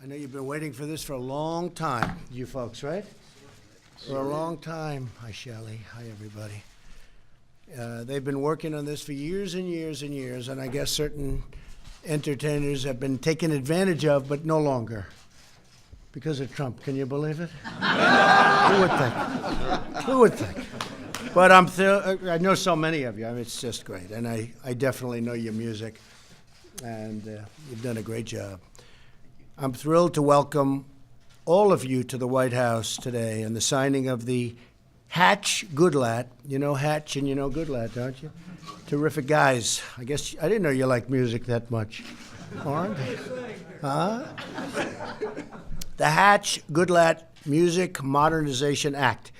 I know you've been waiting for this for a long time, you folks, right? For a long time. Hi, Shelley. Hi, everybody. They've been working on this for years and years and years, and I guess certain entertainers have been taken advantage of, but no longer. Because of Trump. Can you believe it? Who would think? Who would think? But I know so many of you. I mean, it's just great. And I definitely know your music. And you've done a great job. I'm thrilled to welcome all of you to the White House today and the signing of the Hatch Goodlatte. You know Hatch and you know Goodlatte, don't you? Terrific guys. I guess I didn't know you liked music that much. Orrin? Huh? The Hatch Goodlatte Music Modernization Act.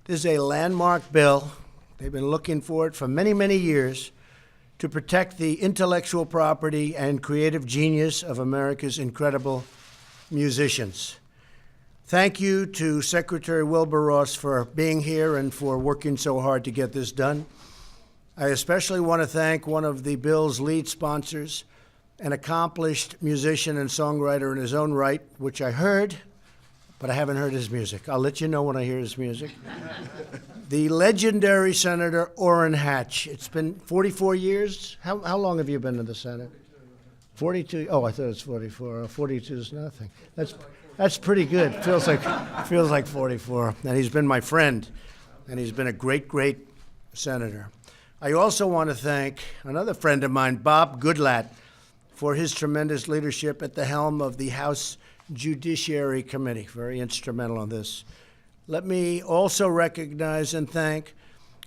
This is a landmark bill. They've been looking for it for many, many years to protect the intellectual property and creative genius of America's incredible musicians. Thank you to Secretary Wilbur Ross for being here and for working so hard to get this done. I especially want to thank one of the bill's lead sponsors, an accomplished musician and songwriter in his own right, which I heard, but I haven't heard his music. I'll let you know when I hear his music. The legendary Senator Orrin Hatch. It's been 44 years. How long have you been in the Senate? 42. Oh, I thought it was 44. 42 is nothing. That's pretty good. Feels like 44. And he's been my friend, and he's been a great, great senator. I also want to thank another friend of mine, Bob Goodlatte, for his tremendous leadership at the helm of the House Judiciary Committee. Very instrumental on this. Let me also recognize and thank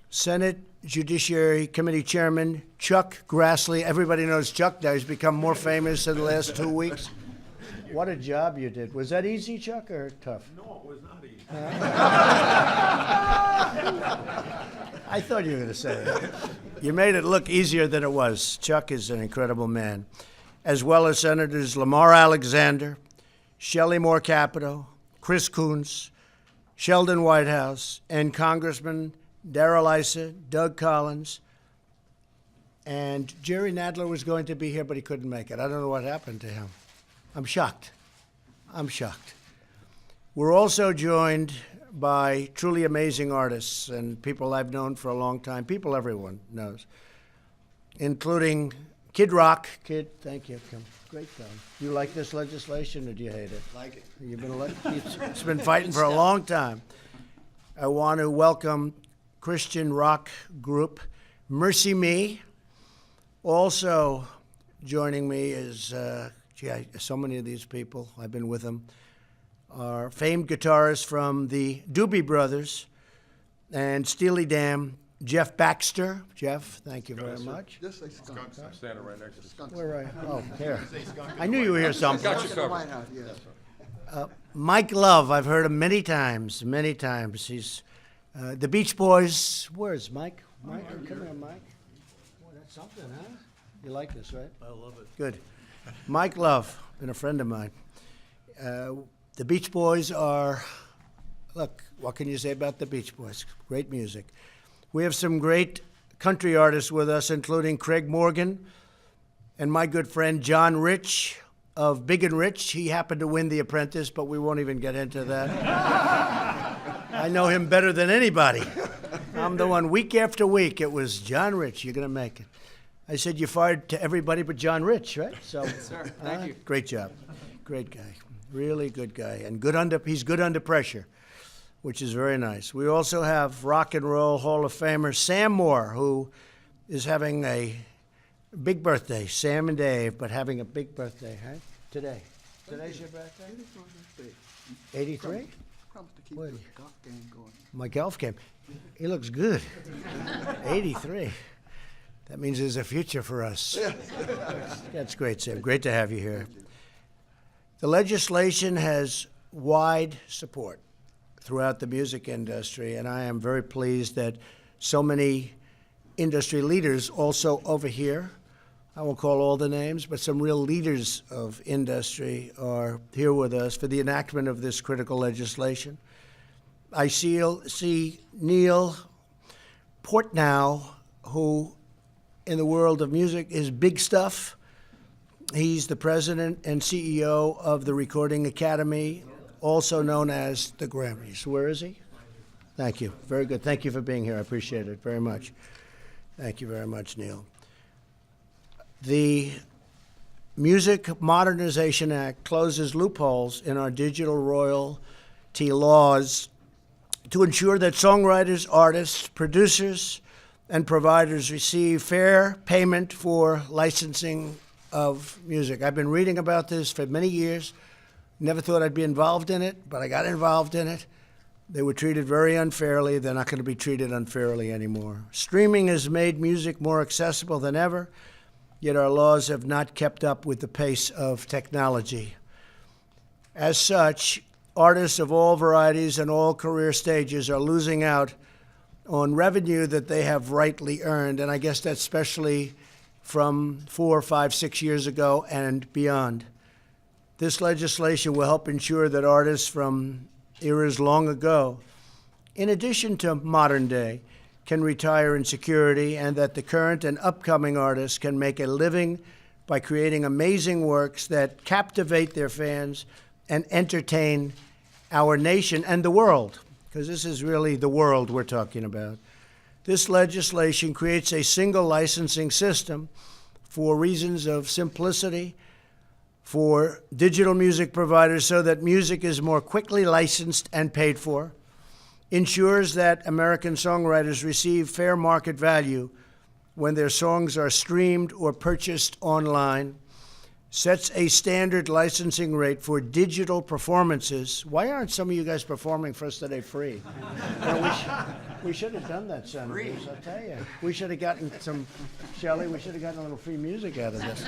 Senate Judiciary Committee Chairman Chuck Grassley. Everybody knows Chuck now. He's become more famous in the last 2 weeks. What a job you did. Was that easy, Chuck, or tough? No, it was not easy. I thought you were going to say that. You made it look easier than it was. Chuck is an incredible man, as well as Senators Lamar Alexander, Shelley Moore Capito, Chris Coons, Sheldon Whitehouse, and Congressman Darrell Issa, Doug Collins, and Jerry Nadler was going to be here, but he couldn't make it. I don't know what happened to him. I'm shocked. We're also joined by truly amazing artists and people I've known for a long time, people everyone knows, including Kid Rock. Kid, thank you. Come. Great film. You like this legislation or do you hate it? Like it. You've been it's been fighting for a long time. I want to welcome Christian rock group Mercy Me. Also joining me is, so many of these people, I've been with them, are famed guitarists from the Doobie Brothers and Steely Dan, Jeff Baxter. Jeff, thank you very much. Just say skunk. I'm standing right next to the skunk. Where are you? Oh, here. I knew you were here somewhere. Got you covered. White House, yes. Mike Love, I've heard him many times. He's the Beach Boys. Where's Mike? Mike, come here, Mike. Boy, that's something, huh? You like this, right? I love it. Good. Mike Love, been a friend of mine. The Beach Boys are, look, what can you say about the Beach Boys? Great music. We have some great country artists with us, including Craig Morgan and my good friend John Rich of Big and Rich. He happened to win The Apprentice, but we won't even get into that. I know him better than anybody. I'm the one week after week. It was John Rich, you're going to make it. I said you fired to everybody but John Rich, right? So, Sir, thank you. Great job. Great guy. Really good guy. And he's good under pressure, which is very nice. We also have Rock and Roll Hall of Famer Sam Moore, who is having a big birthday. Sam and Dave, but having a big birthday, huh? Today. Today's your birthday? 83? Promise to keep What? the golf game going. My golf game. He looks good. 83. That means there's a future for us. That's great, Sam. Great to have you here. The legislation has wide support throughout the music industry, and I am very pleased that so many industry leaders also over here, I won't call all the names, but some real leaders of industry are here with us for the enactment of this critical legislation. I see Neil Portnow, who in the world of music is big stuff. He's the president and CEO of the Recording Academy, also known as the Grammys. Where is he? Thank you. Very good. Thank you for being here. I appreciate it very much. Thank you very much, Neil. The Music Modernization Act closes loopholes in our digital royalty laws to ensure that songwriters, artists, producers, and providers receive fair payment for licensing of music. I've been reading about this for many years. Never thought I'd be involved in it, but I got involved in it. They were treated very unfairly. They're not going to be treated unfairly anymore. Streaming has made music more accessible than ever, yet our laws have not kept up with the pace of technology. As such, artists of all varieties and all career stages are losing out on revenue that they have rightly earned, and I guess that's especially from 4, 5, 6 years ago and beyond. This legislation will help ensure that artists from eras long ago, in addition to modern day, can retire in security, and that the current and upcoming artists can make a living by creating amazing works that captivate their fans and entertain our nation and the world, because this is really the world we're talking about. This legislation creates a single licensing system for reasons of simplicity for digital music providers so that music is more quickly licensed and paid for, ensures that American songwriters receive fair market value when their songs are streamed or purchased online, sets a standard licensing rate for digital performances. Why aren't some of you guys performing for us today free? We should have done that, Senators, I'll tell you. We should have gotten some, Shelley, we should have gotten a little free music out of this.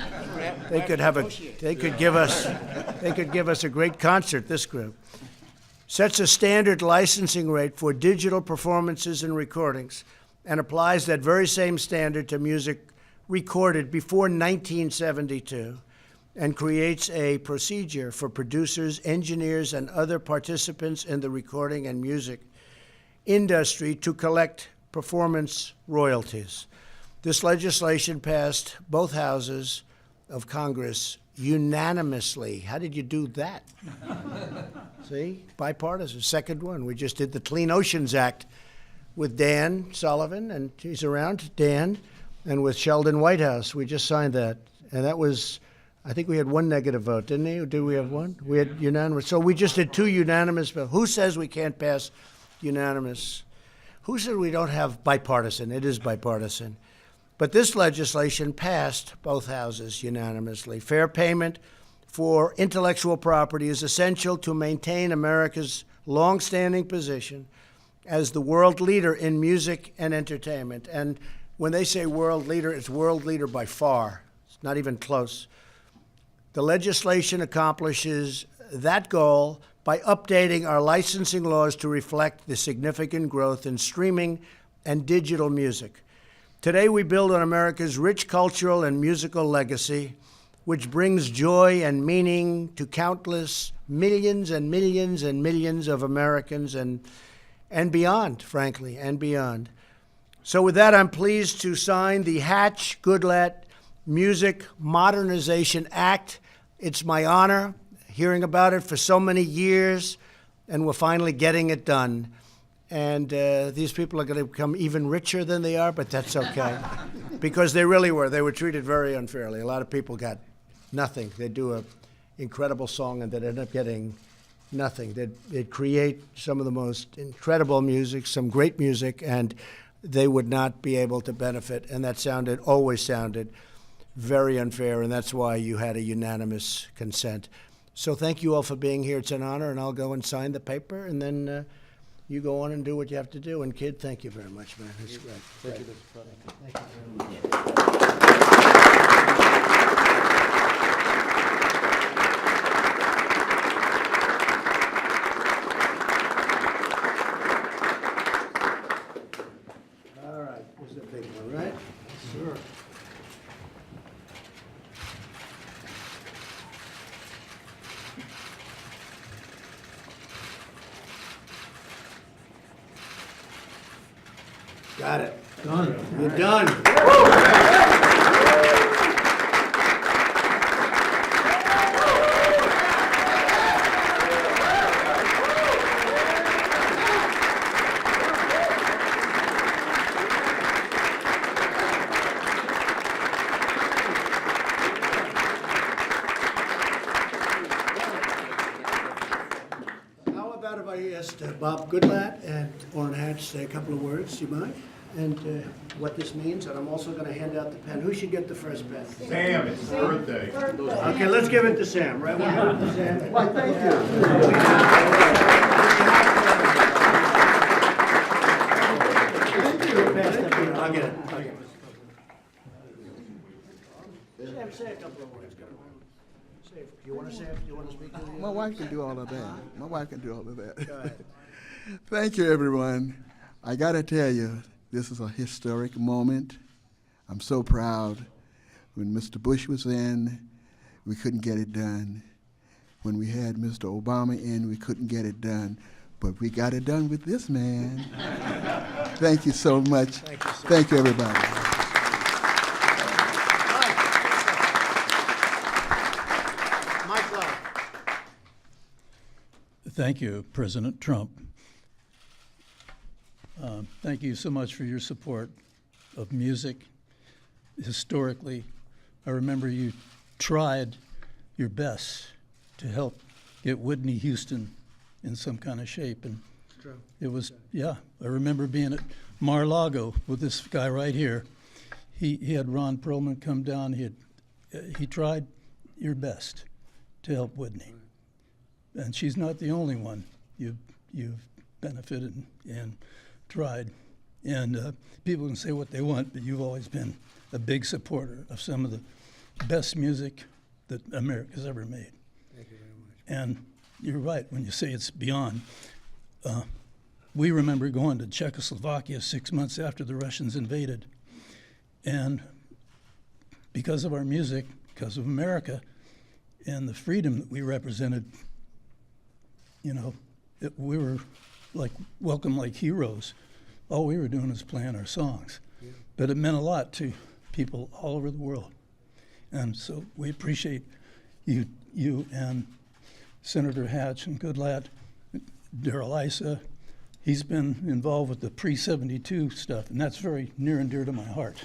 They could give us a great concert, this group. Sets a standard licensing rate for digital performances and recordings, and applies that very same standard to music recorded before 1972, and creates a procedure for producers, engineers, and other participants in the recording and music industry to collect performance royalties. This legislation passed both houses of Congress unanimously. How did you do that? See, bipartisan, second one. We just did the Clean Oceans Act with Dan Sullivan, and he's around, Dan, and with Sheldon Whitehouse. We just signed that, and that was, I think we had one negative vote, didn't we? Or did we have one? We had unanimous. So we just did 2 unanimous votes. Who says we can't pass unanimous? Who said we don't have bipartisan? It is bipartisan. But this legislation passed both houses unanimously. Fair payment for intellectual property is essential to maintain America's longstanding position as the world leader in music and entertainment. And when they say world leader, it's world leader by far. It's not even close. The legislation accomplishes that goal by updating our licensing laws to reflect the significant growth in streaming and digital music. Today, we build on America's rich cultural and musical legacy, which brings joy and meaning to countless millions and millions and millions of Americans and beyond, frankly, and beyond. So with that, I'm pleased to sign the Hatch-Goodlatte Music Modernization Act. It's my honor, hearing about it for so many years, and we're finally getting it done. And these people are going to become even richer than they are, but that's okay. Because they really were. They were treated very unfairly. A lot of people got nothing. They'd do an incredible song and they'd end up getting nothing. They'd create some of the most incredible music, some great music, and they would not be able to benefit. And that always sounded very unfair, and that's why you had a unanimous consent. So thank you all for being here. It's an honor, and I'll go and sign the paper, and then you go on and do what you have to do. And kid, thank you very much, man. It's great. Thank you, Mr. President. Thank you very much. All right, here's the big one, right? Sure. Got it. Done. You're done. mind if I asked Bob Goodlatte and Orrin Hatch say a couple of words, do you mind? And what this means, and I'm also going to hand out the pen. Who should get the first pen? Sam, it's his birthday. Okay, let's give it to Sam, right? We'll give it to Sam. Why, thank you. I'll get it. Sam, say a couple of words. You want to say it? You want to speak to the My wife can do all of that. My wife can do all of that. Go ahead. Thank you, everyone. I got to tell you, this is a historic moment. I'm so proud. When Mr. Bush was in, we couldn't get it done. When we had Mr. Obama in, we couldn't get it done. But we got it done with this man. Thank you so much. Thank you, sir. Thank you, everybody. Mike Love. Thank you, President Trump. Thank you so much for your support of music. Historically, I remember you tried your best to help get Whitney Houston in some kind of shape. And True. it was, yeah, I remember being at Mar-a-Lago with this guy right here. He had Ron Perlman come down. He tried your best to help Whitney. And she's not the only one you've benefited and tried. And people can say what they want, but you've always been a big supporter of some of the best music that America's ever made. Thank you very much. And you're right when you say it's beyond. We remember going to Czechoslovakia 6 months after the Russians invaded. And because of our music, because of America, and the freedom that we represented, you know, we were like welcome like heroes. All we were doing was playing our songs. Yeah. But it meant a lot to people all over the world. And so we appreciate you and Senator Hatch and Goodlatte, Darrell Issa. He's been involved with the pre-72 stuff, and that's very near and dear to my heart.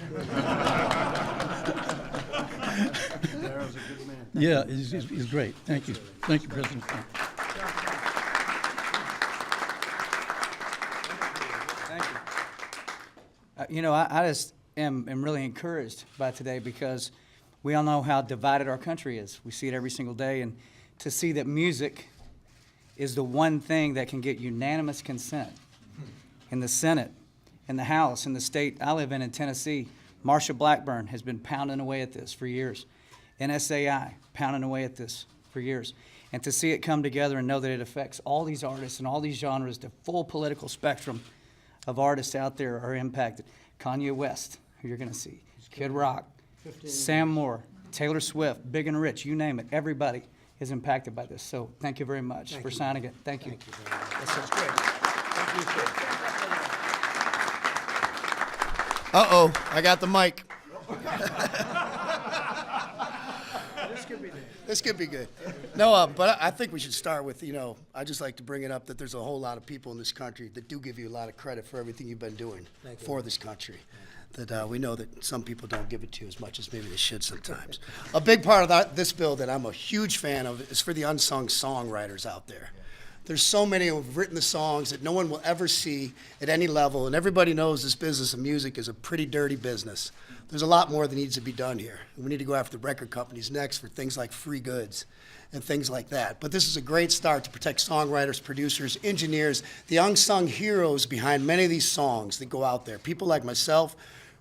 Darrell's a good man. Yeah, he's great. Thank you. Thank you, President Trump. Thank you. You know, I just am really encouraged by today because we all know how divided our country is. We see it every single day, and to see that music is the one thing that can get unanimous consent in the Senate, in the House, in the state I live in Tennessee. Marsha Blackburn has been pounding away at this for years. NSAI, pounding away at this for years. And to see it come together and know that it affects all these artists and all these genres, the full political spectrum of artists out there are impacted. Kanye West, who you're going to see, Kid Rock, Sam Moore, Taylor Swift, Big and Rich, you name it. Everybody is impacted by this. So thank you very much for signing it. Thank you. Thank you very much. That's great. Thank you, sir. Uh-oh, I got the mic. This could be good. No, but I think we should start with, I just like to bring it up that there's a whole lot of people in this country that do give you a lot of credit for everything you've been doing for this country. That we know that some people don't give it to you as much as maybe they should sometimes. A big part of this bill that I'm a huge fan of is for the unsung songwriters out there. There's so many who have written the songs that no one will ever see at any level, and everybody knows this business of music is a pretty dirty business. There's a lot more that needs to be done here. We need to go after the record companies next for things like free goods and things like that. But this is a great start to protect songwriters, producers, engineers, the unsung heroes behind many of these songs that go out there. People like myself,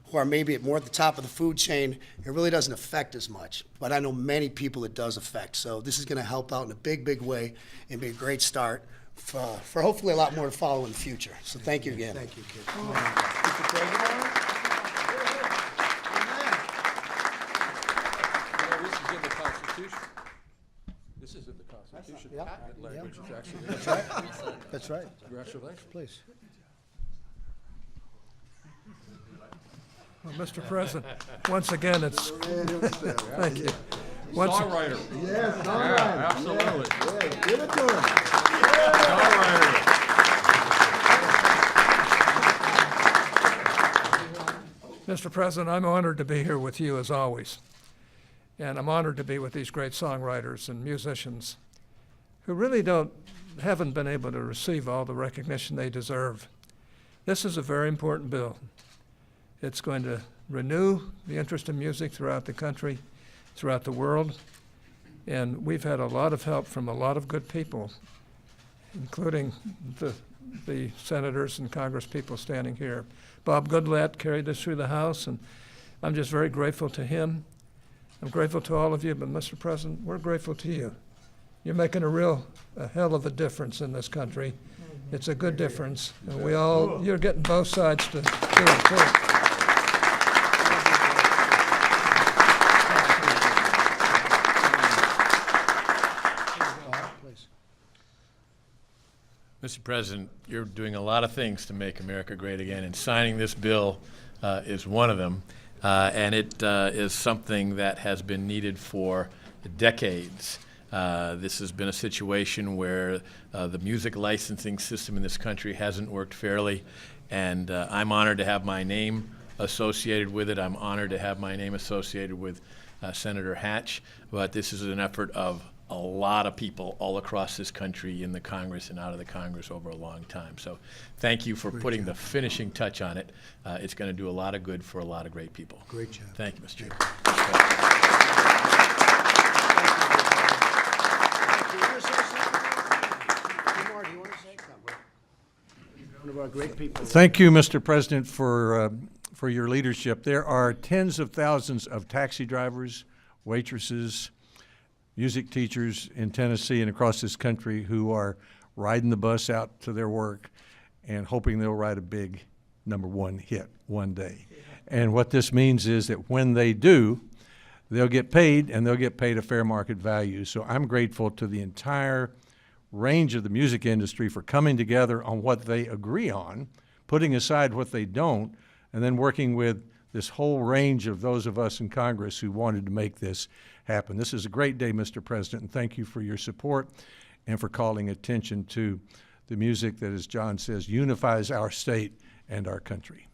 who are maybe more at the top of the food chain, it really doesn't affect as much. But I know many people it does affect. So this is going to help out in a big, big way and be a great start for hopefully a lot more to follow in the future. So thank you again. Thank you, kid. This is in the Constitution. This is in the Constitution. Yeah. That language is actually. That's right. That's right. Congratulations. Please. Well, Mr. President, once again, it's, thank you. Songwriter. Yes, all Yeah, right. absolutely. Yeah, give it to him. Songwriter. Mr. President, I'm honored to be here with you as always. And I'm honored to be with these great songwriters and musicians who really don't haven't been able to receive all the recognition they deserve. This is a very important bill. It's going to renew the interest in music throughout the country, throughout the world, and we've had a lot of help from a lot of good people, including the senators and Congress people standing here. Bob Goodlatte carried this through the House, and I'm just very grateful to him. I'm grateful to all of you, but Mr. President, we're grateful to you. You're making a hell of a difference in this country. It's a good difference, and you're getting both sides to do it too. Mr. President, you're doing a lot of things to make America great again, and signing this bill is one of them. And it is something that has been needed for decades. This has been a situation where the music licensing system in this country hasn't worked fairly, and I'm honored to have my name associated with it. I'm honored to have my name associated with Senator Hatch, but this is an effort of a lot of people all across this country, in the Congress and out of the Congress, over a long time. So thank you for putting the finishing touch on it. It's going to do a lot of good for a lot of great people. Great job. Thank you, Mr. Chairman. One of our great people. Thank you, Mr. President, for your leadership. There are tens of thousands of taxi drivers, waitresses, music teachers in Tennessee and across this country who are riding the bus out to their work and hoping they'll write a big #1 hit one day. And what this means is that when they do, they'll get paid, and they'll get paid a fair market value. So I'm grateful to the entire range of the music industry for coming together on what they agree on, putting aside what they don't, and then working with this whole range of those of us in Congress who wanted to make this happen. This is a great day, Mr. President, and thank you for your support and for calling attention to the music that, as John says, unifies our state and our country.